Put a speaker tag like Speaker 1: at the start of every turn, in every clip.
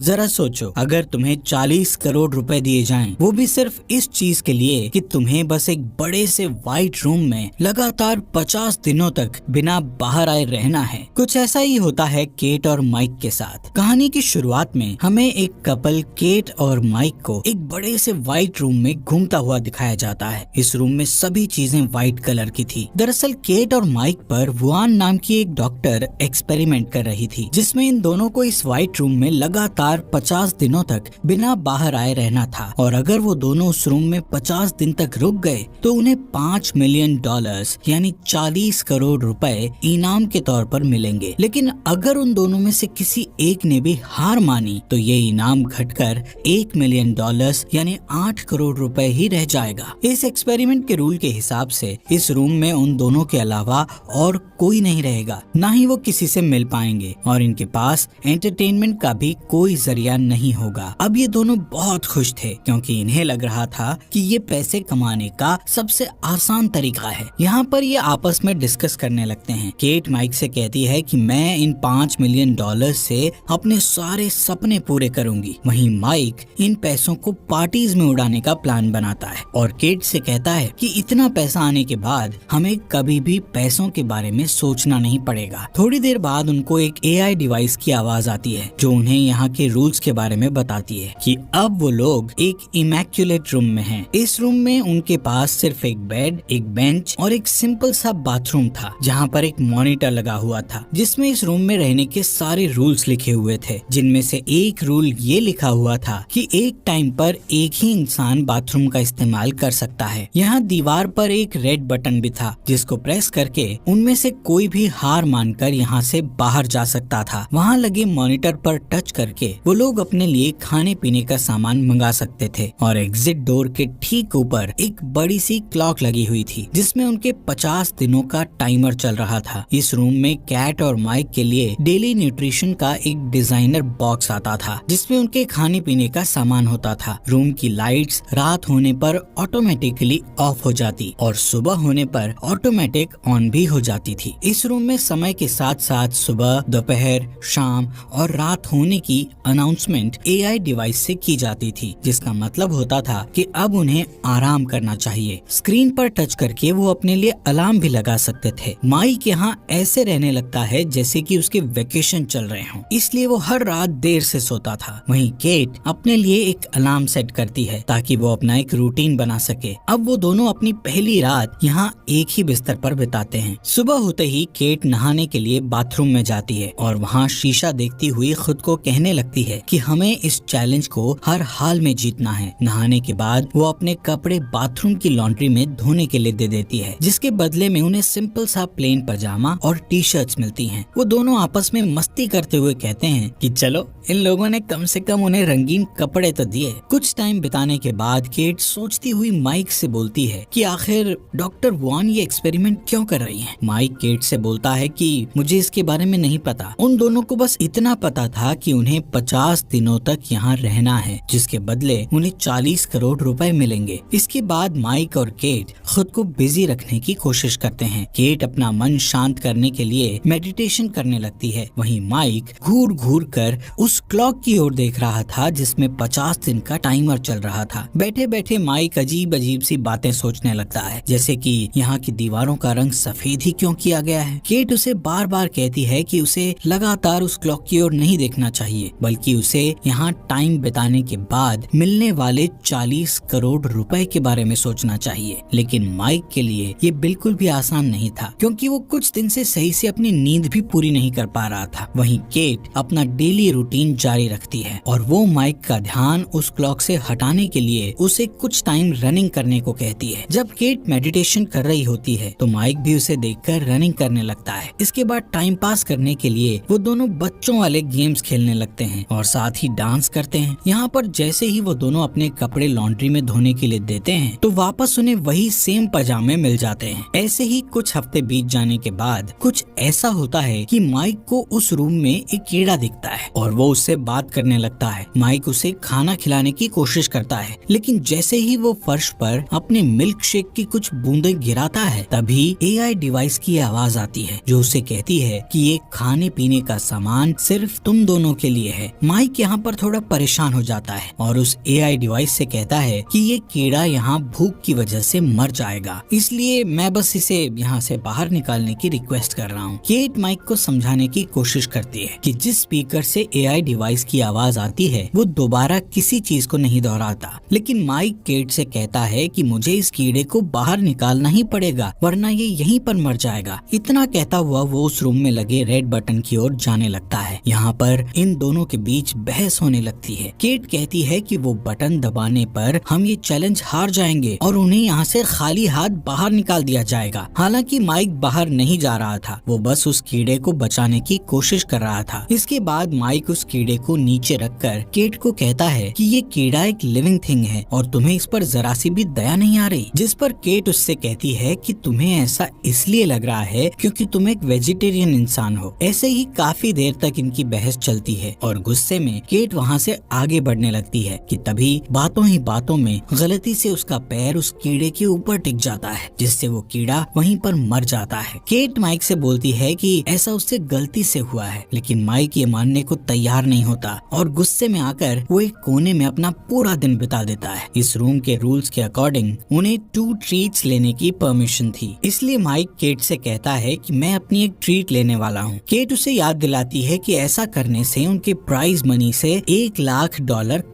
Speaker 1: जरा सोचो, अगर तुम्हें 40 करोड़ रुपए दिए जाएं, वो भी सिर्फ इस चीज के लिए कि तुम्हें बस एक बड़े से व्हाइट रूम में लगातार 50 दिनों तक बिना बाहर आए रहना है। कुछ ऐसा ही होता है केट और माइक के साथ। कहानी की शुरुआत में हमें एक कपल केट और माइक को एक बड़े से व्हाइट रूम में घूमता हुआ दिखाया जाता है। इस रूम में सभी चीजें व्हाइट कलर की थी। दरअसल केट और माइक पर वुआन नाम की एक डॉक्टर एक्सपेरिमेंट कर रही थी, जिसमें इन दोनों को इस व्हाइट रूम में लगातार 50 दिनों तक बिना बाहर आए रहना था, और अगर वो दोनों उस रूम में 50 दिन तक रुक गए तो उन्हें $5 मिलियन यानी 40 करोड़ रुपए इनाम के तौर पर मिलेंगे। लेकिन अगर उन दोनों में से किसी एक ने भी हार मानी तो ये इनाम घटकर $1 मिलियन यानी 8 करोड़ रुपए ही रह जाएगा। इस एक्सपेरिमेंट के रूल के हिसाब से इस रूम में उन दोनों के अलावा और कोई नहीं रहेगा, ना ही वो किसी से मिल पाएंगे, और इनके पास एंटरटेनमेंट का भी कोई जरिया नहीं होगा। अब ये दोनों बहुत खुश थे, क्योंकि इन्हें लग रहा था कि ये पैसे कमाने का सबसे आसान तरीका है। यहाँ पर ये आपस में डिस्कस करने लगते हैं। केट माइक से कहती है कि मैं इन $5 मिलियन से अपने सारे सपने पूरे करूंगी। वहीं माइक इन पैसों को पार्टीज में उड़ाने का प्लान बनाता है और केट से कहता है कि इतना पैसा आने के बाद हमें कभी भी पैसों के बारे में सोचना नहीं पड़ेगा। थोड़ी देर बाद उनको एक AI डिवाइस की आवाज आती है, जो उन्हें यहाँ के रूल्स के बारे में बताती है कि अब वो लोग एक इमैक्युलेट रूम में हैं। इस रूम में उनके पास सिर्फ एक बेड, एक बेंच और एक सिंपल सा बाथरूम था, जहाँ पर एक मॉनिटर लगा हुआ था, जिसमें इस रूम में रहने के सारे रूल्स लिखे हुए थे। जिनमें से एक रूल ये लिखा हुआ था कि एक टाइम पर एक ही इंसान बाथरूम का इस्तेमाल कर सकता है। यहाँ दीवार पर एक रेड बटन भी था, जिसको प्रेस करके उनमें से कोई भी हार मानकर यहाँ से बाहर जा सकता था। वहाँ लगे मॉनिटर पर टच करके वो लोग अपने लिए खाने पीने का सामान मंगा सकते थे, और एग्जिट डोर के ठीक ऊपर एक बड़ी सी क्लॉक लगी हुई थी, जिसमें उनके 50 दिनों का टाइमर चल रहा था। इस रूम में कैट और माइक के लिए डेली न्यूट्रिशन का एक डिजाइनर बॉक्स आता था, जिसमें उनके खाने पीने का सामान होता था। रूम की लाइट्स रात होने पर ऑटोमेटिकली ऑफ हो जाती और सुबह होने पर ऑटोमेटिक ऑन भी हो जाती थी। इस रूम में समय के साथ साथ सुबह, दोपहर, शाम और रात होने की अनाउंसमेंट AI डिवाइस से की जाती थी, जिसका मतलब होता था कि अब उन्हें आराम करना चाहिए। स्क्रीन पर टच करके वो अपने लिए अलार्म भी लगा सकते थे। माइक यहाँ ऐसे रहने लगता है जैसे कि उसके वेकेशन चल रहे हों, इसलिए वो हर रात देर से सोता था। वहीं केट अपने लिए एक अलार्म सेट करती है ताकि वो अपना एक रूटीन बना सके। अब वो दोनों अपनी पहली रात यहाँ एक ही बिस्तर पर बिताते हैं। सुबह होते ही केट नहाने के लिए बाथरूम में जाती है और वहाँ शीशा देखती हुई खुद को कहने लगती है कि हमें इस चैलेंज को हर हाल में जीतना है। नहाने के बाद वो अपने कपड़े बाथरूम की लॉन्ड्री में धोने के लिए दे देती है, जिसके बदले में उन्हें सिंपल सा प्लेन पजामा और टी-शर्ट्स मिलती हैं। वो दोनों आपस में मस्ती करते हुए कहते हैं कि चलो, इन लोगों ने कम से कम उन्हें रंगीन कपड़े तो दिए। कुछ टाइम बिताने के बाद केट सोचती हुई माइक से बोलती है कि आखिर डॉक्टर वुआन ये एक्सपेरिमेंट क्यों कर रही है। माइक केट से बोलता है कि मुझे इसके बारे में नहीं पता, उन दोनों को बस इतना पता था कि उन्हें 50 दिनों तक यहाँ रहना है, जिसके बदले उन्हें 40 करोड़ रुपए मिलेंगे। इसके बाद माइक और केट खुद को बिजी रखने की कोशिश करते हैं। केट अपना मन शांत करने के लिए मेडिटेशन करने लगती है। वहीं माइक घूर घूर कर उस क्लॉक की ओर देख रहा था, जिसमें 50 दिन का टाइमर चल रहा था। बैठे बैठे माइक अजीब अजीब सी बातें सोचने लगता है, जैसे कि यहाँ की दीवारों का रंग सफेद ही क्यों किया गया है। केट उसे बार बार कहती है कि उसे लगातार उस क्लॉक की ओर नहीं देखना चाहिए, बल्कि उसे यहाँ टाइम बिताने के बाद मिलने वाले 40 करोड़ रुपए के बारे में सोचना चाहिए। लेकिन माइक के लिए ये बिल्कुल भी आसान नहीं था, क्योंकि वो कुछ दिन से सही से अपनी नींद भी पूरी नहीं कर पा रहा था। वहीं केट अपना डेली रूटीन जारी रखती है और वो माइक का ध्यान उस क्लॉक से हटाने के लिए उसे कुछ टाइम रनिंग करने को कहती है। जब केट मेडिटेशन कर रही होती है तो माइक भी उसे देखकर रनिंग करने लगता है। इसके बाद टाइम पास करने के लिए वो दोनों बच्चों वाले गेम्स खेलने लगते हैं और साथ ही डांस करते हैं। यहाँ पर जैसे ही वो दोनों अपने कपड़े लॉन्ड्री में धोने के लिए देते हैं तो वापस उन्हें वही सेम पजामे मिल जाते हैं। ऐसे ही कुछ हफ्ते बीत जाने के बाद कुछ ऐसा होता है कि माइक को उस रूम में एक कीड़ा दिखता है और वो उससे बात करने लगता है। माइक उसे खाना खिलाने की कोशिश करता है, लेकिन जैसे ही वो फर्श पर अपने मिल्क शेक की कुछ बूंदें गिराता है, तभी AI डिवाइस की आवाज आती है, जो उसे कहती है कि ये खाने पीने का सामान सिर्फ तुम दोनों के लिए है माइक यहाँ पर थोड़ा परेशान हो जाता है और उस AI डिवाइस से कहता है कि ये कीड़ा यहाँ भूख की वजह से मर जाएगा, इसलिए मैं बस इसे यहाँ से बाहर निकालने की रिक्वेस्ट कर रहा हूँ। केट माइक को समझाने की कोशिश करती है कि जिस स्पीकर से AI डिवाइस की आवाज आती है वो दोबारा किसी चीज को नहीं दोहराता, लेकिन माइक केट से कहता है कि मुझे इस कीड़े को बाहर निकालना ही पड़ेगा वरना ये यहीं पर मर जाएगा। इतना कहता हुआ वो उस रूम में लगे रेड बटन की ओर जाने लगता है। यहाँ पर इन दोनों के बीच बहस होने लगती है। केट कहती है कि वो बटन दबाने पर हम ये चैलेंज हार जाएंगे और उन्हें यहाँ से खाली हाथ बाहर निकाल दिया जाएगा। हालांकि माइक बाहर नहीं जा रहा था, वो बस उस कीड़े को बचाने की कोशिश कर रहा था। इसके बाद माइक उस कीड़े को नीचे रखकर केट को कहता है कि ये कीड़ा एक लिविंग थिंग है और तुम्हें इस पर जरा सी भी दया नहीं आ रही, जिस पर केट उससे कहती है कि तुम्हें ऐसा इसलिए लग रहा है क्योंकि तुम एक वेजिटेरियन इंसान हो। ऐसे ही काफी देर तक इनकी बहस चलती है और गुस्से में केट वहाँ से आगे बढ़ने लगती है कि तभी बातों ही बातों में गलती से उसका पैर उस कीड़े के ऊपर टिक जाता है, जिससे वो कीड़ा वहीं पर मर जाता है। केट माइक से बोलती है कि ऐसा उससे गलती से हुआ है, लेकिन माइक ये मानने को तैयार नहीं होता और गुस्से में आकर वो एक कोने में अपना पूरा दिन बिता देता है। इस रूम के रूल्स के अकॉर्डिंग उन्हें 2 ट्रीट्स लेने की परमिशन थी, इसलिए माइक केट से कहता है कि मैं अपनी एक ट्रीट लेने वाला हूँ। केट उसे याद दिलाती है कि ऐसा करने से उनके प्राइज मनी से $1 लाख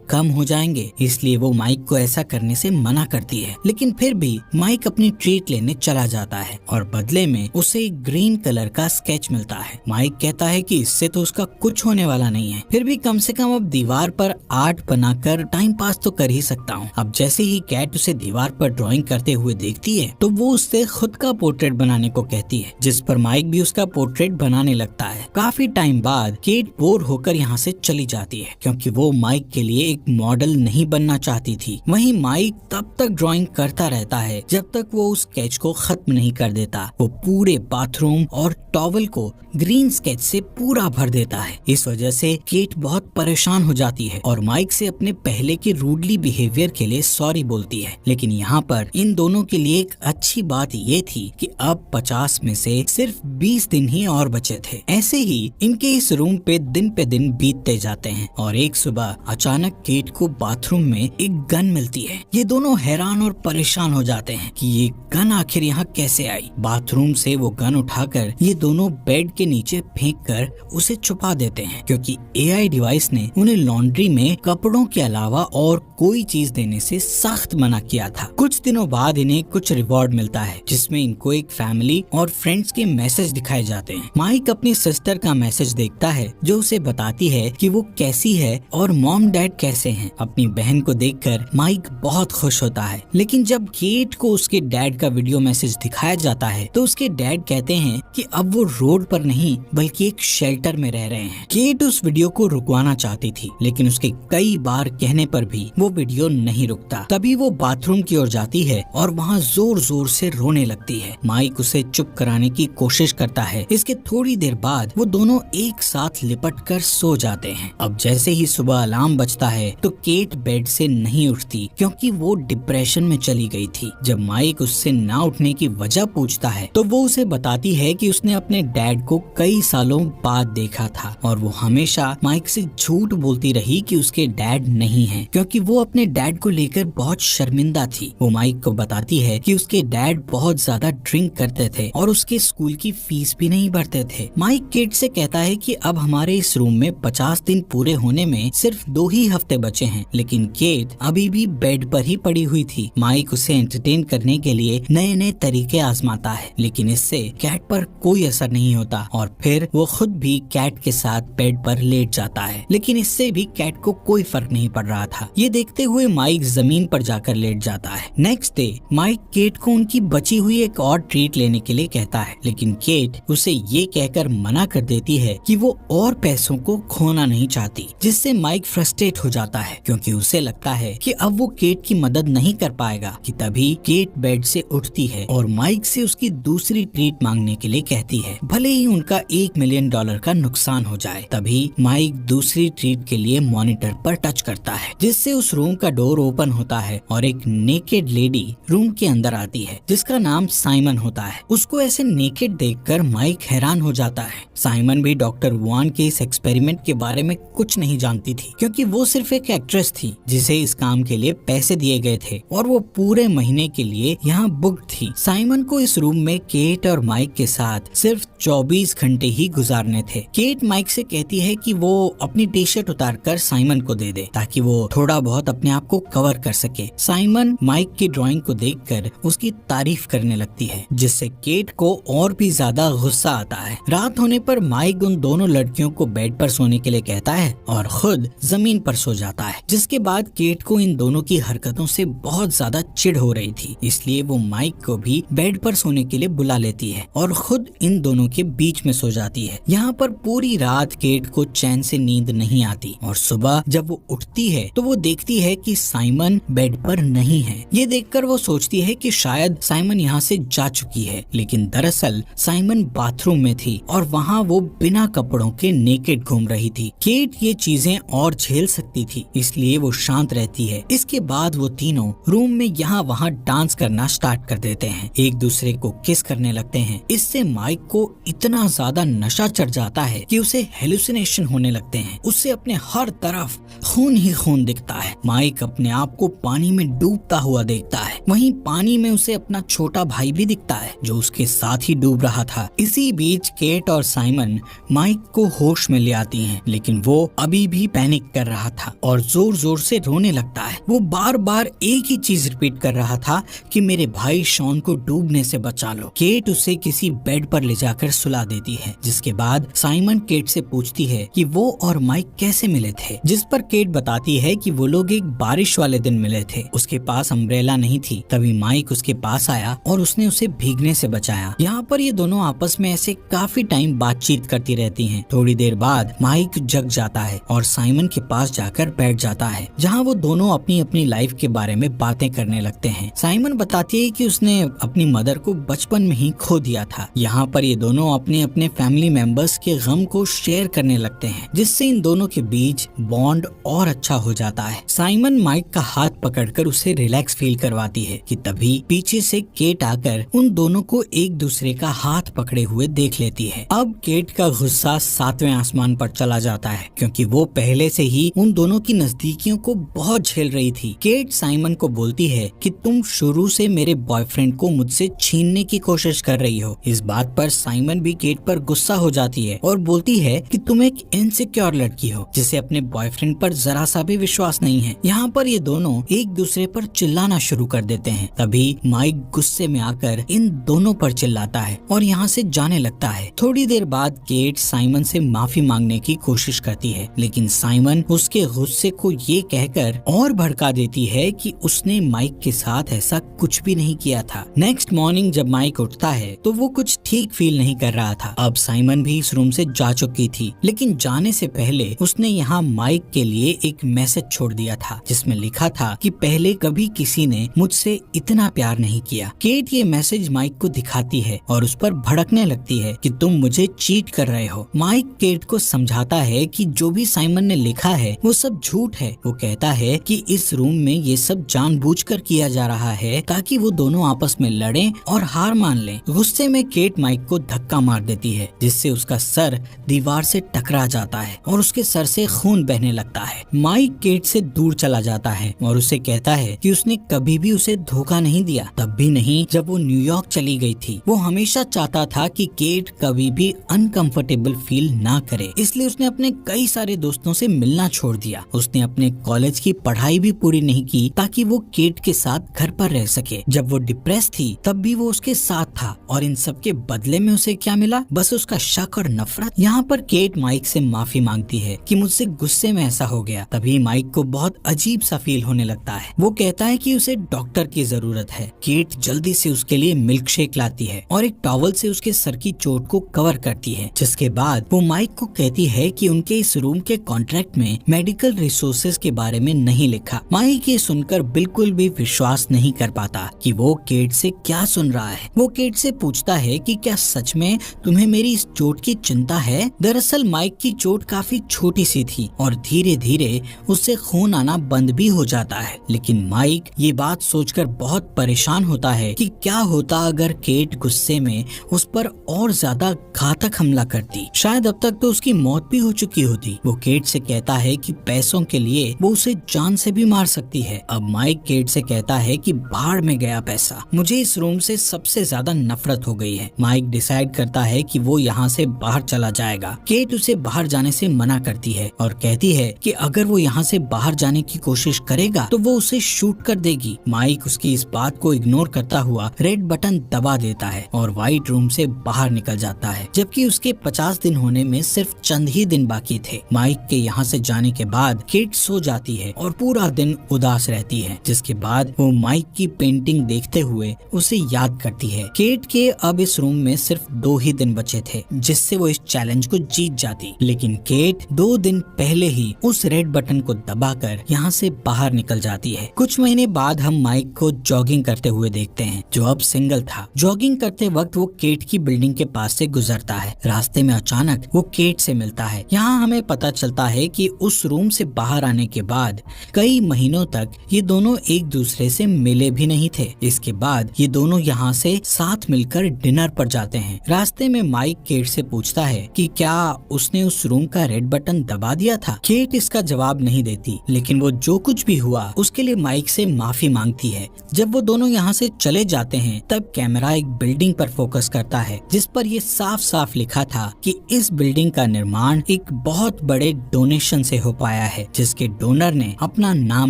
Speaker 1: कम हो जाएंगे, इसलिए वो माइक को ऐसा करने से मना करती है। लेकिन फिर भी माइक अपनी ट्रीट लेने चला जाता है और बदले में उसे एक ग्रीन कलर का स्केच मिलता है। माइक कहता है कि इससे तो उसका कुछ होने वाला नहीं है, फिर भी कम से कम अब दीवार पर आर्ट बनाकर टाइम पास तो कर ही सकता हूँ। अब जैसे ही कैट उसे दीवार पर ड्राइंग करते हुए देखती है तो वो उससे खुद का पोर्ट्रेट बनाने को कहती है, जिस पर माइक भी उसका पोर्ट्रेट बनाने लगता है। काफी टाइम बाद केट बोर होकर यहाँ से चली जाती है क्योंकि वो माइक के लिए एक मॉडल नहीं बनना चाहती थी। वहीं माइक तब तक ड्राइंग करता रहता है जब तक वो उस स्केच को खत्म नहीं कर देता। वो पूरे बाथरूम और टॉवल को ग्रीन स्केच से पूरा भर देता है। इस वजह से केट बहुत परेशान हो जाती है और माइक से अपने पहले के रूडली बिहेवियर के लिए सॉरी बोलती है। लेकिन यहाँ पर इन दोनों के लिए एक अच्छी बात ये थी कि अब 50 में से सिर्फ 20 दिन ही और बचे थे। ऐसे ही इनके इस रूम पे दिन बीतते जाते हैं और एक सुबह अचानक केट को बाथरूम में एक गन मिलती है। ये दोनों हैरान और परेशान हो जाते हैं कि ये गन आखिर यहाँ कैसे आई। बाथरूम से वो गन उठाकर ये दोनों बेड के नीचे फेंककर उसे छुपा देते हैं क्योंकि AI डिवाइस ने उन्हें लॉन्ड्री में कपड़ों के अलावा और कोई चीज देने से सख्त मना किया था। कुछ दिनों बाद इन्हें कुछ रिवॉर्ड मिलता है जिसमें इनको एक फैमिली और फ्रेंड्स के मैसेज दिखाए जाते हैं। माइक अपनी सिस्टर का मैसेज देखता है जो उसे बताती है कि वो कैसी है और मॉम डैड कैसे हैं। अपनी बहन को देखकर माइक बहुत खुश होता है, लेकिन जब केट को उसके डैड का वीडियो मैसेज दिखाया जाता है तो उसके डैड कहते हैं कि अब वो रोड पर नहीं बल्कि एक शेल्टर में रह रहे हैं। केट उस वीडियो को रुकवाना चाहती थी, लेकिन उसके कई बार कहने पर भी वो वीडियो नहीं रुकता। तभी वो बाथरूम की ओर जाती है और वहाँ जोर जोर से रोने लगती है। माइक उसे चुप कराने की कोशिश करता है। इसके थोड़ी देर बाद वो दोनों एक साथ लिपट कर सो जाते हैं। अब जैसे ही सुबह अलार्म बजता है तो केट बेड से नहीं उठती क्योंकि वो डिप्रेशन में चली गई थी। जब माइक उससे ना उठने की वजह पूछता है तो वो उसे बताती है कि उसने अपने डैड को कई सालों बाद देखा था और वो हमेशा माइक से झूठ बोलती रही कि उसके डैड नहीं है क्योंकि वो अपने डैड को लेकर बहुत शर्मिंदा थी। वो माइक को बताती है कि उसके डैड बहुत ज्यादा ड्रिंक करते थे और उसके स्कूल की फीस भी नहीं भरते थे। माइक केट से कहता है कि अब हमारे इस रूम में 50 दिन पूरे होने में सिर्फ 2 ही हफ्ते बचे हैं, लेकिन केट अभी भी बेड पर ही पड़ी हुई थी। माइक उसे एंटरटेन करने के लिए नए नए तरीके आजमाता है, लेकिन इससे कैट पर कोई असर नहीं होता और फिर वो खुद भी कैट के साथ बेड पर लेट जाता है, लेकिन इससे भी कैट को कोई फर्क नहीं पड़ रहा था। ये देखते हुए माइक जमीन पर जाकर लेट जाता है। नेक्स्ट डे माइक केट को उनकी बची हुई एक और ट्रीट लेने के लिए कहता है, लेकिन केट उसे ये कहकर मना कर देती है कि वो और पैसों को खोना नहीं चाहती, जिससे माइक फ्रस्ट्रेट हो जाता है क्योंकि उसे लगता है कि अब वो केट की मदद नहीं कर पाएगा। कि तभी केट बेड से उठती है और माइक से उसकी दूसरी ट्रीट मांगने के लिए कहती है, भले ही उनका $1 मिलियन का नुकसान हो जाए। तभी माइक दूसरी ट्रीट के लिए मॉनिटर पर टच करता है, जिससे उस रूम का डोर ओपन होता है और एक नेकेड लेडी रूम के अंदर आती है जिसका नाम साइमन होता है। उसको ऐसे नेकेड देखकर माइक हैरान हो जाता है। साइमन भी डॉक्टर वुआन के इस एक्सपेरिमेंट के बारे में कुछ नहीं जानती थी, क्योंकि वो सिर्फ एक एक्ट्रेस थी जिसे इस काम के लिए पैसे दिए गए थे और वो पूरे महीने के लिए यहाँ बुक थी। साइमन को इस रूम में केट और माइक के साथ सिर्फ 24 घंटे ही गुजारने थे। केट माइक से कहती है कि वो अपनी टी शर्ट उतारकर साइमन को दे दे ताकि वो थोड़ा बहुत अपने आप को कवर कर सके। साइमन माइक की ड्राइंग को देखकर उसकी तारीफ करने लगती है, जिससे केट को और भी ज्यादा गुस्सा आता है। रात होने पर माइक उन दोनों लड़कियों को बेड पर सोने के लिए कहता है और खुद जमीन पर सो जाता है। जिसके बाद केट को इन दोनों की हरकतों से बहुत ज्यादा चिढ़ हो रही थी, इसलिए वो माइक को भी बेड पर सोने के लिए बुला लेती है और खुद इन दोनों के बीच में सो जाती है। यहाँ पर पूरी रात केट को चैन से नींद नहीं आती और सुबह जब वो उठती है तो वो देखती है कि साइमन बेड पर नहीं है। ये देखकर वो सोचती है कि शायद साइमन यहाँ से जा चुकी है, लेकिन दरअसल साइमन बाथरूम में थी और वहाँ वो बिना कपड़ों के नेकेड घूम रही थी। केट ये चीजें और झेल सकती थी, इसलिए वो शांत रहती है। इसके बाद वो तीनों रूम में यहाँ वहाँ डांस करना स्टार्ट कर देते हैं, एक दूसरे को किस करने लगते हैं। इससे माइक को इतना ज्यादा नशा चढ़ जाता है कि उसे हेलुसिनेशन होने लगते हैं। उससे अपने हर तरफ खून ही खून दिखता है। माइक अपने आप को पानी में डूबता हुआ देखता है। वहीं पानी में उसे अपना छोटा भाई भी दिखता है जो उसके साथ ही डूब रहा था। इसी बीच केट और साइमन माइक को होश में ले आती हैं, लेकिन वो अभी भी पैनिक कर रहा था और जोर जोर से रोने लगता है। वो बार बार एक ही चीज रिपीट कर रहा था कि मेरे भाई शॉन को डूबने से बचा लो। केट उसे किसी बेड पर ले जाकर सुला देती है, जिसके बाद साइमन केट से पूछती है कि वो और माइक कैसे मिले थे, जिस पर केट बताती है कि वो लोग एक बारिश वाले दिन मिले थे। उसके पास अम्ब्रेला नहीं थी, तभी माइक उसके पास आया और उसने उसे भीगने से बचाया। यहाँ पर ये दोनों आपस में ऐसे काफी टाइम बातचीत करती रहती हैं। थोड़ी देर बाद माइक जग जाता है और साइमन के पास जाकर बैठ जाता है, जहाँ वो दोनों अपनी अपनी लाइफ के बारे में बातें करने लगते हैं। साइमन बताती है कि उसने अपनी मदर को बचपन में ही खो दिया था। यहाँ पर ये दोनों अपने अपने फैमिली मेंबर्स के गम को शेयर करने लगते हैं, जिससे इन दोनों के बीच बॉन्ड और अच्छा हो जाता है। साइमन माइक का हाथ पकड़कर उसे रिलैक्स फील करवाती है कि तभी पीछे से केट आकर उन दोनों को एक दूसरे का हाथ पकड़े हुए देख लेती है। अब केट का गुस्सा 7वें आसमान पर चला जाता है, क्योंकि वो पहले से ही उन दोनों की नजदीकियों को बहुत झेल रही थी। केट साइमन को बोलती है कि तुम शुरू से मेरे बॉयफ्रेंड को मुझसे छीनने की कोशिश कर रही हो। इस बात पर साइमन भी केट पर गुस्सा हो जाती है और बोलती है कि तुम एक इनसिक्योर लड़की हो जिसे अपने बॉयफ्रेंड पर जरा सा भी विश्वास नहीं है। यहाँ पर ये दोनों एक दूसरे पर चिल्लाना शुरू कर देते हैं। तभी माइक गुस्से में आकर इन दोनों पर चिल्लाता है और यहाँ से जाने लगता है। थोड़ी देर बाद केट साइमन से माफी मांगने की कोशिश करती है, लेकिन साइमन उसके गुस्से को ये कहकर और भड़का देती है कि उसने माइक के साथ ऐसा कुछ भी नहीं किया था। नेक्स्ट मॉर्निंग जब माइक उठता है तो वो कुछ ठीक फील नहीं कर रहा था। अब साइमन भी इस रूम से जा चुकी थी, लेकिन जाने से पहले उसने यहाँ माइक के लिए एक मैसेज छोड़ दिया था, जिसमें लिखा था कि पहले कभी किसी ने मुझसे इतना प्यार नहीं किया। केट ये मैसेज माइक को दिखाती है और उस पर भड़कने लगती है कि तुम मुझे चीट कर रहे हो। माइक केट को समझाता है कि जो भी साइमन ने लिखा है वो सब झूठ है। वो कहता है कि इस रूम में ये सब जानबूझकर किया जा रहा है ताकि वो दोनों आपस में लड़ें और हार मान लें। गुस्से में केट माइक को धक्का मार देती है, जिससे उसका सर दीवार से टकरा जाता है और उसके सर से खून बहने लगता है। माइक केट से दूर चला जाता है और उसे कहता है कि उसने कभी भी उसे धोखा नहीं दिया, तब भी नहीं जब वो न्यूयॉर्क चली गई थी। वो हमेशा चाहता था कि केट कभी भी अनकंफर्टेबल फील ना करे, इसलिए उसने अपने कई सारे दोस्तों से मिलना छोड़ दिया। उसने अपने कॉलेज की पढ़ाई भी पूरी नहीं की ताकि वो केट के साथ घर पर रह सके। जब वो डिप्रेस थी तब भी वो उसके साथ था और इन सब के बदले में उसे क्या मिला? बस उसका शक और नफरत। यहाँ पर केट माइक से माफी मांगती है कि मुझसे गुस्से में ऐसा हो गया। तभी माइक को बहुत अजीब सा फील होने लगता है। वो कहता है कि उसे डॉक्टर की जरूरत है। केट जल्दी से उसके लिए मिल्क शेक लाती है और एक टॉवल से उसके सर की चोट को कवर करती है, जिसके बाद वो माइक को कहती है कि उनके इस रूम के कॉन्ट्रैक्ट में मेडिकल रिसोर्सेज के बारे में नहीं लिखा। माइक ये सुनकर बिल्कुल भी विश्वास नहीं कर पाता कि वो केट से क्या सुन रहा है। वो केट से पूछता है कि क्या सच में तुम्हें मेरी इस चोट की चिंता है? दरअसल माइक की चोट काफी छोटी सी थी और धीरे धीरे उससे खून आना बंद भी हो जाता है। लेकिन माइक ये बात सोचकर बहुत परेशान होता है कि क्या होता अगर केट गुस्से में उस पर और ज्यादा घातक हमला करती। शायद अब तक तो उसकी मौत भी हो चुकी होती। वो केट से कहता है कि पैसों के लिए वो उसे जान से भी मार सकती है। अब माइक केट से कहता है कि बाहर में गया पैसा, मुझे इस रूम से सबसे ज्यादा नफरत हो गई है। माइक डिसाइड करता है कि वो यहाँ से बाहर चला जाएगा। केट उसे बाहर जाने से मना करती है और कहती है कि अगर वो यहाँ से बाहर जाने की कोशिश करेगा तो वो उसे शूट कर देगी। माइक उसकी इस बात को इग्नोर करता हुआ रेड बटन दबा देता है और व्हाइट रूम से बाहर निकल जाता है, जबकि उसके 50 दिन होने में सिर्फ चंद ही दिन बाकी थे। माइक के यहाँ से जाने के बाद केट सो जाती है और पूरा दिन उदास रहती है, जिसके बाद वो माइक की पेंटिंग देखते हुए उसे याद करती है। केट के अब इस रूम में सिर्फ 2 ही दिन बचे थे जिससे वो इस चैलेंज को जीत जाती, लेकिन केट 2 दिन पहले ही उस रेड बटन को दबाकर यहाँ से बाहर निकल जाती है। कुछ महीने बाद हम माइक को जॉगिंग करते हुए देखते हैं, जो अब सिंगल था। जॉगिंग करते वक्त वो केट की बिल्डिंग के पास से गुजरता है। रास्ते में अचानक वो केट से मिलता है। यहाँ हमें पता चलता है कि उस रूम से बाहर आने के बाद कई महीनों तक ये दोनों एक दूसरे से मिले भी नहीं थे। इसके बाद ये दोनों यहाँ से साथ मिलकर डिनर पर जाते हैं। रास्ते में माइक केट से पूछता है कि क्या उसने उस रूम का रेड बटन दबा दिया था। केट इसका जवाब नहीं देती, लेकिन वो जो कुछ भी हुआ उसके लिए माइक से माफी मांगती है। जब वो दोनों यहाँ से चले जाते हैं तब कैमरा एक बिल्डिंग पर फोकस करता है जिस पर ये साफ साफ लिखा था कि इस बिल्डिंग का निर्माण एक बहुत बड़े डोनेशन से हो पाया है, जिसके डोनर ने अपना नाम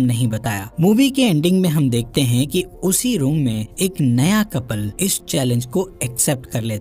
Speaker 1: नहीं बताया। मूवी के एंडिंग में हम देखते हैं कि उसी रूम में एक नया कपल इस चैलेंज को एक्सेप्ट कर लेता